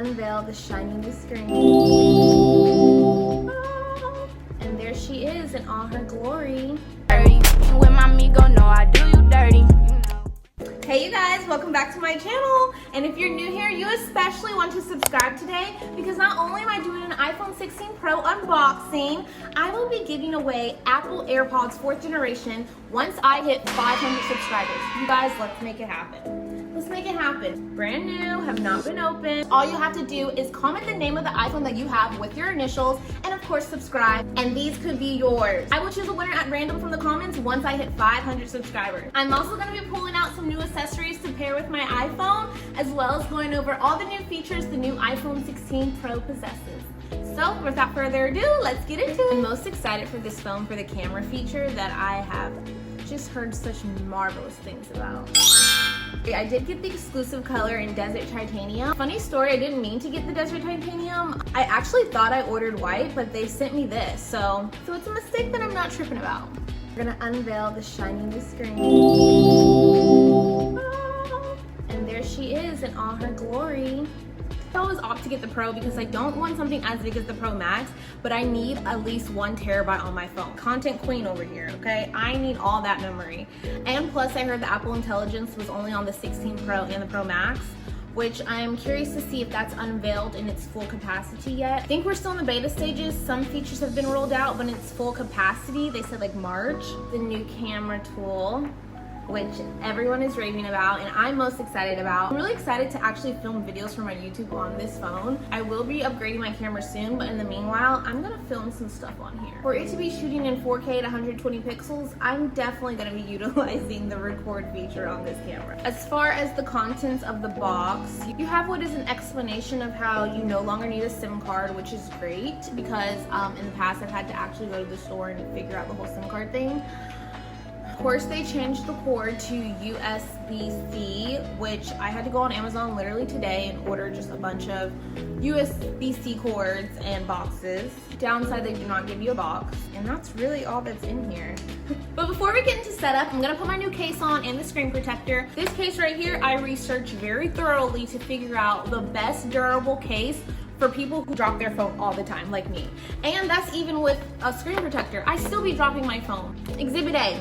unveil the shiny new screen. And there she is in all her glory. With my amigo, no, I do you dirty. Hey you guys, welcome back to my channel. And if you're new here, you especially want to subscribe today because not only am I doing an iPhone 16 Pro unboxing, I will be giving away Apple Airpods 4th generation once I hit 500 subscribers. You guys, let's make it happen. Let's make it happen. Brand new, have not been opened. All you have to do is comment the name of the iPhone that you have with your initials and of course subscribe, and these could be yours. I will choose a winner at random from the comments once I hit 500 subscribers. I'm also going to be pulling out some new accessories to pair with my iPhone, as well as going over all the new features the new iPhone 16 Pro possesses. So without further ado, let's get into it. I'm most excited for this phone for the camera feature that I have just heard such marvelous things about. I did get the exclusive color in Desert Titanium. Funny story, I didn't mean to get the Desert Titanium. I actually thought I ordered white, but they sent me this. So it's a mistake that I'm not tripping about. We're gonna unveil the shiny new screen. And there she is in all her glory. I always opt to get the Pro because I don't want something as big as the Pro Max, but I need at least 1 terabyte on my phone. Content queen over here, okay? I need all that memory. And plus I heard the Apple Intelligence was only on the 16 Pro and the Pro Max, which I'm curious to see if that's unveiled in its full capacity yet. I think we're still in the beta stages. Some features have been rolled out, but in its full capacity, they said like March. The new camera tool, which everyone is raving about and I'm most excited about. I'm really excited to actually film videos for my YouTube on this phone. I will be upgrading my camera soon, but in the meanwhile, I'm gonna film some stuff on here. For it to be shooting in 4K at 120 pixels, I'm definitely gonna be utilizing the record feature on this camera. As far as the contents of the box, you have what is an explanation of how you no longer need a SIM card, which is great because in the past I've had to actually go to the store and figure out the whole SIM card thing. Of course, they changed the cord to USB-C, which I had to go on Amazon literally today and order just a bunch of USB-C cords and boxes. Downside, they do not give you a box, and that's really all that's in here. But before we get into setup, I'm gonna put my new case on and the screen protector. This case right here, I researched very thoroughly to figure out the best durable case for people who drop their phone all the time, like me. And that's even with a screen protector. I still be dropping my phone. Exhibit A.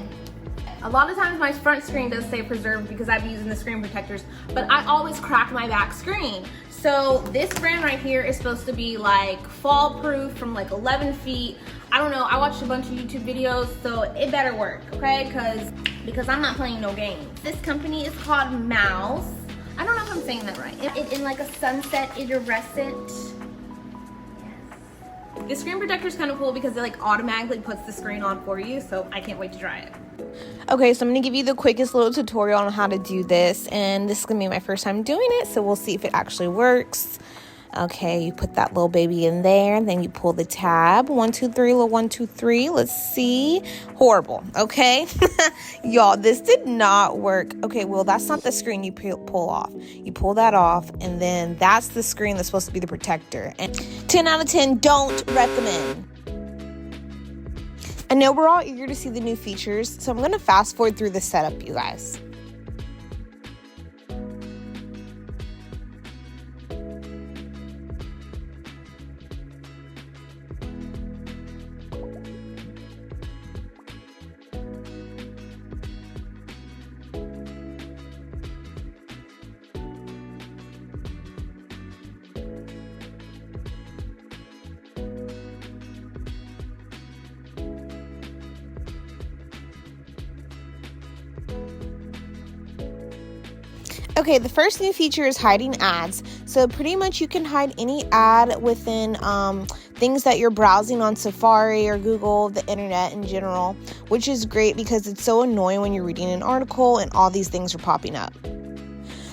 A lot of times my front screen does stay preserved because I've been using the screen protectors, but I always crack my back screen. So this brand right here is supposed to be like fall proof from like 11 feet. I don't know, I watched a bunch of YouTube videos, so it better work, okay? Because I'm not playing no games. This company is called Mouse. I don't know if I'm saying that right. It in like a sunset iridescent. The screen protector is kind of cool because it like automatically puts the screen on for you, so I can't wait to try it. Okay, so I'm going to give you the quickest little tutorial on how to do this, and this is going to be my first time doing it, so we'll see if it actually works. Okay, you put that little baby in there, and then you pull the tab. 1, 2, 3, little 1, 2, 3. Let's see. Horrible, okay? Y'all, this did not work. Okay, well, that's not the screen you pull off. You pull that off, and then that's the screen that's supposed to be the protector. And 10 out of 10, don't recommend. I know we're all eager to see the new features, so I'm going to fast forward through the setup, you guys. Okay, the first new feature is hiding ads. So pretty much you can hide any ad within things that you're browsing on Safari or Google, the internet in general, which is great because it's so annoying when you're reading an article and all these things are popping up.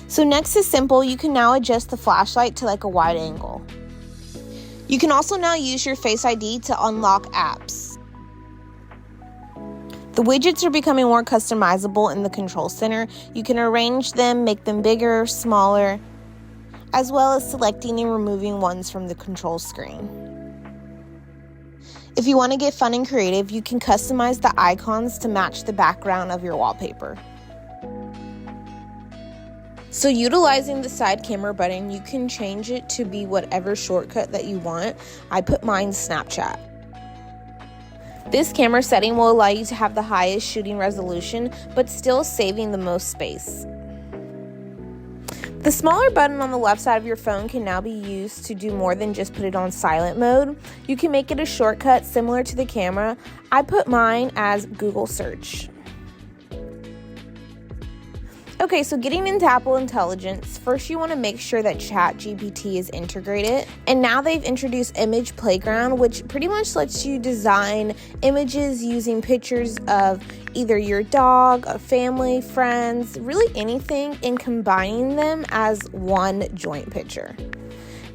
So next is simple. You can now adjust the flashlight to like a wide angle. You can also now use your Face ID to unlock apps. The widgets are becoming more customizable in the control center. You can arrange them, make them bigger, smaller, as well as selecting and removing ones from the control screen. If you want to get fun and creative, you can customize the icons to match the background of your wallpaper. So utilizing the side camera button, you can change it to be whatever shortcut that you want. I put mine Snapchat. This camera setting will allow you to have the highest shooting resolution, but still saving the most space. The smaller button on the left side of your phone can now be used to do more than just put it on silent mode. You can make it a shortcut similar to the camera. I put mine as Google search. Okay, so getting into Apple Intelligence, first you want to make sure that ChatGPT is integrated. And now they've introduced Image Playground, which pretty much lets you design images using pictures of either your dog, a family, friends, really anything, and combining them as one joint picture.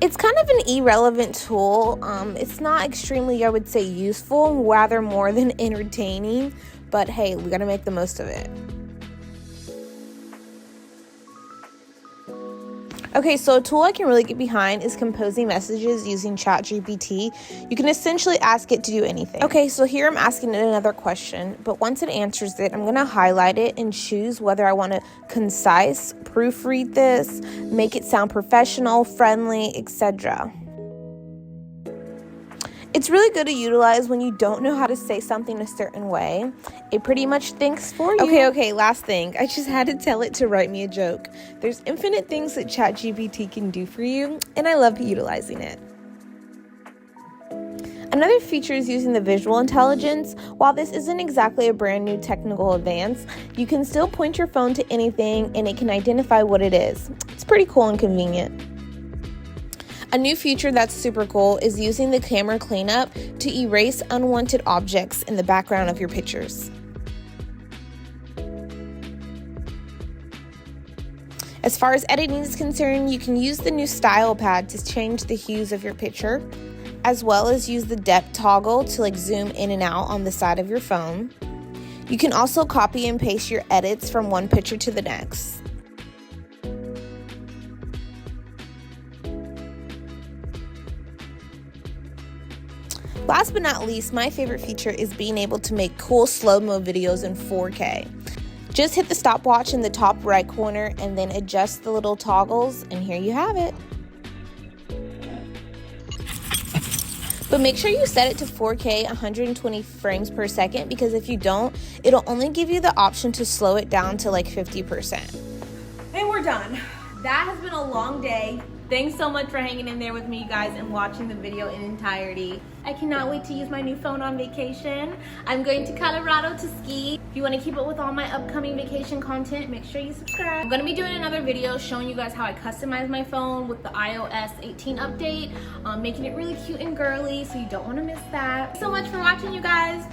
It's kind of an irrelevant tool. It's not extremely, I would say, useful, rather more than entertaining, but hey, we gotta make the most of it. Okay, so a tool I can really get behind is composing messages using ChatGPT. You can essentially ask it to do anything. Okay, so here I'm asking it another question, but once it answers it, I'm gonna highlight it and choose whether I want to concise, proofread this, make it sound professional, friendly, etc. It's really good to utilize when you don't know how to say something a certain way. It pretty much thinks for you. Okay, last thing. I just had to tell it to write me a joke. There's infinite things that ChatGPT can do for you, and I love utilizing it. Another feature is using the visual intelligence. While this isn't exactly a brand new technical advance, you can still point your phone to anything and it can identify what it is. It's pretty cool and convenient. A new feature that's super cool is using the camera cleanup to erase unwanted objects in the background of your pictures. As far as editing is concerned, you can use the new style pad to change the hues of your picture, as well as use the depth toggle to zoom in and out on the side of your phone. You can also copy and paste your edits from one picture to the next. Last but not least, my favorite feature is being able to make cool slow-mo videos in 4K. Just hit the stopwatch in the top right corner and then adjust the little toggles, and here you have it. But make sure you set it to 4K 120 frames per second, because if you don't, it'll only give you the option to slow it down to 50%. And we're done. That has been a long day. Thanks so much for hanging in there with me, you guys, and watching the video in entirety. I cannot wait to use my new phone on vacation. I'm going to Colorado to ski. If you want to keep up with all my upcoming vacation content, make sure you subscribe. I'm going to be doing another video showing you guys how I customize my phone with the iOS 18 update, making it really cute and girly, so you don't want to miss that. Thanks so much for watching, you guys.